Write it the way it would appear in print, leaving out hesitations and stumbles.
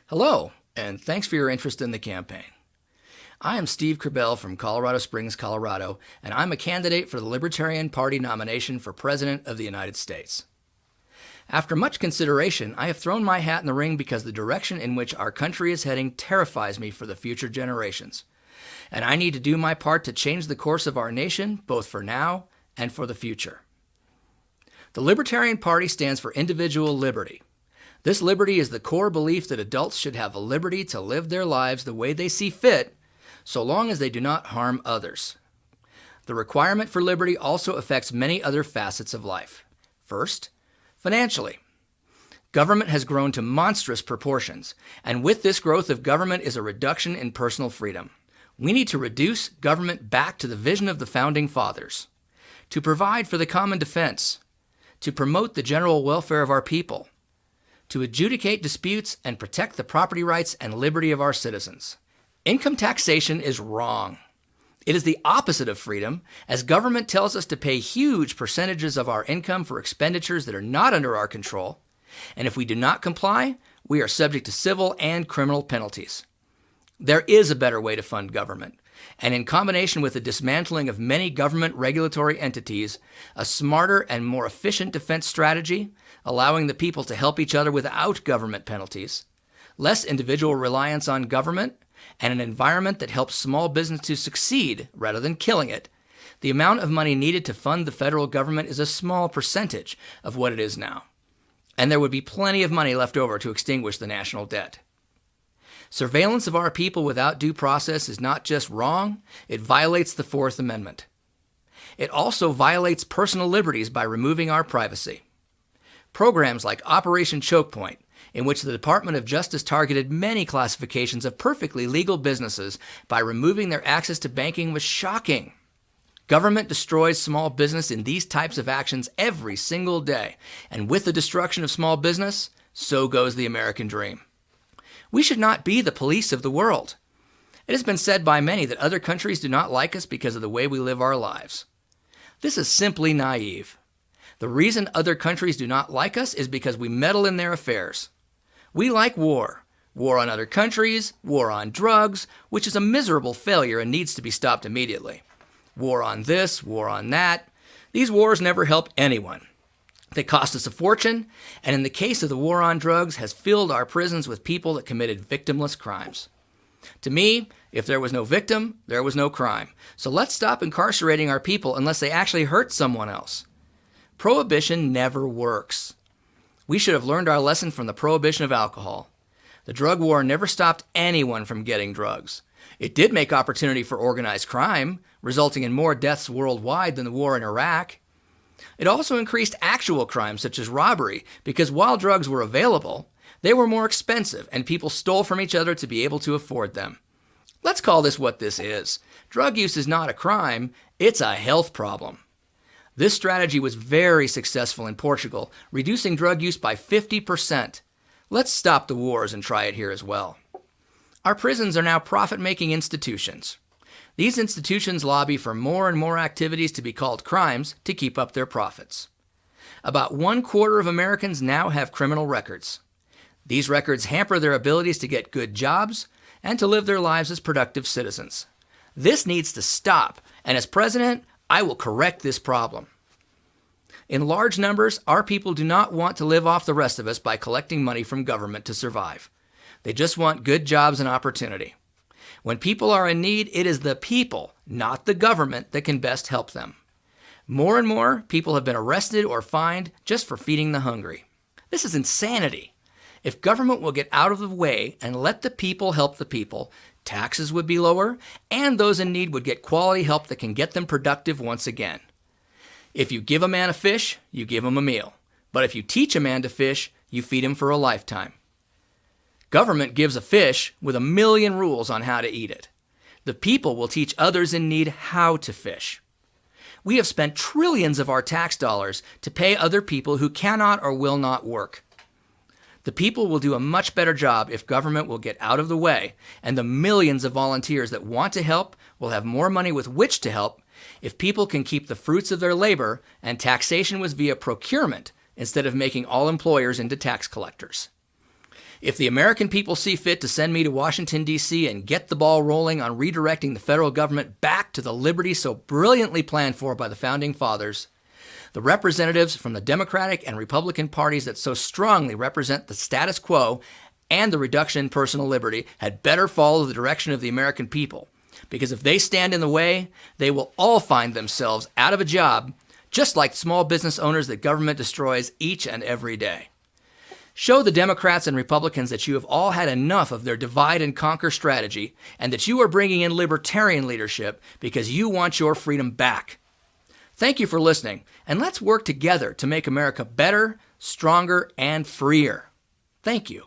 Hello, and thanks for your interest in the campaign. I am Steve Kerbel from Colorado Springs, Colorado, and I'm a candidate for the Libertarian Party nomination for President of the United States. After much consideration, I have thrown my hat in the ring because the direction in which our country is heading terrifies me for the future generations, and I need to do my part to change the course of our nation, both for now and for the future. The Libertarian Party stands for individual liberty. This liberty is the core belief that adults should have a liberty to live their lives the way they see fit, so long as they do not harm others. The requirement for liberty also affects many other facets of life. First, financially. Government has grown to monstrous proportions, and with this growth of government is a reduction in personal freedom. We need to reduce government back to the vision of the Founding Fathers, to provide for the common defense, to promote the general welfare of our people, to adjudicate disputes and protect the property rights and liberty of our citizens. Income taxation is wrong. It is the opposite of freedom, as government tells us to pay huge percentages of our income for expenditures that are not under our control, and if we do not comply, we are subject to civil and criminal penalties. There is a better way to fund government, and in combination with the dismantling of many government regulatory entities, a smarter and more efficient defense strategy, allowing the people to help each other without government penalties, less individual reliance on government, and an environment that helps small business to succeed rather than killing it, the amount of money needed to fund the federal government is a small percentage of what it is now, and there would be plenty of money left over to extinguish the national debt. Surveillance of our people without due process is not just wrong, it violates the Fourth Amendment. It also violates personal liberties by removing our privacy. Programs like Operation Choke Point, in which the Department of Justice targeted many classifications of perfectly legal businesses by removing their access to banking, was shocking. Government destroys small business in these types of actions every single day, and with the destruction of small business, so goes the American dream. We should not be the police of the world. It has been said by many that other countries do not like us because of the way we live our lives. This is simply naive. The reason other countries do not like us is because we meddle in their affairs. We like war. War on other countries, war on drugs, which is a miserable failure and needs to be stopped immediately. War on this, war on that. These wars never help anyone. They cost us a fortune, and in the case of the war on drugs, has filled our prisons with people that committed victimless crimes. To me, if there was no victim, there was no crime. So let's stop incarcerating our people unless they actually hurt someone else. Prohibition never works. We should have learned our lesson from the prohibition of alcohol. The drug war never stopped anyone from getting drugs. It did make opportunity for organized crime, resulting in more deaths worldwide than the war in Iraq. It also increased actual crimes such as robbery, because while drugs were available, they were more expensive and people stole from each other to be able to afford them. Let's call this what this is. Drug use is not a crime, it's a health problem. This strategy was very successful in Portugal, reducing drug use by 50%. Let's stop the wars and try it here as well. Our prisons are now profit-making institutions. These institutions lobby for more and more activities to be called crimes to keep up their profits. About 1/4 of Americans now have criminal records. These records hamper their abilities to get good jobs and to live their lives as productive citizens. This needs to stop, and as president, I will correct this problem. In large numbers, our people do not want to live off the rest of us by collecting money from government to survive. They just want good jobs and opportunity. When people are in need, it is the people, not the government, that can best help them. More and more people have been arrested or fined just for feeding the hungry. This is insanity. If government will get out of the way and let the people help the people, taxes would be lower, and those in need would get quality help that can get them productive once again. If you give a man a fish, you give him a meal. But if you teach a man to fish, you feed him for a lifetime. Government gives a fish with 1,000,000 rules on how to eat it. The people will teach others in need how to fish. We have spent trillions of our tax dollars to pay other people who cannot or will not work. The people will do a much better job if government will get out of the way, and the millions of volunteers that want to help will have more money with which to help if people can keep the fruits of their labor and taxation was via procurement instead of making all employers into tax collectors. If the American people see fit to send me to Washington, D.C. and get the ball rolling on redirecting the federal government back to the liberty so brilliantly planned for by the Founding Fathers, the representatives from the Democratic and Republican parties that so strongly represent the status quo and the reduction in personal liberty had better follow the direction of the American people, because if they stand in the way, they will all find themselves out of a job, just like small business owners that government destroys each and every day. Show the Democrats and Republicans that you have all had enough of their divide and conquer strategy and that you are bringing in libertarian leadership because you want your freedom back. Thank you for listening, and let's work together to make America better, stronger, and freer. Thank you.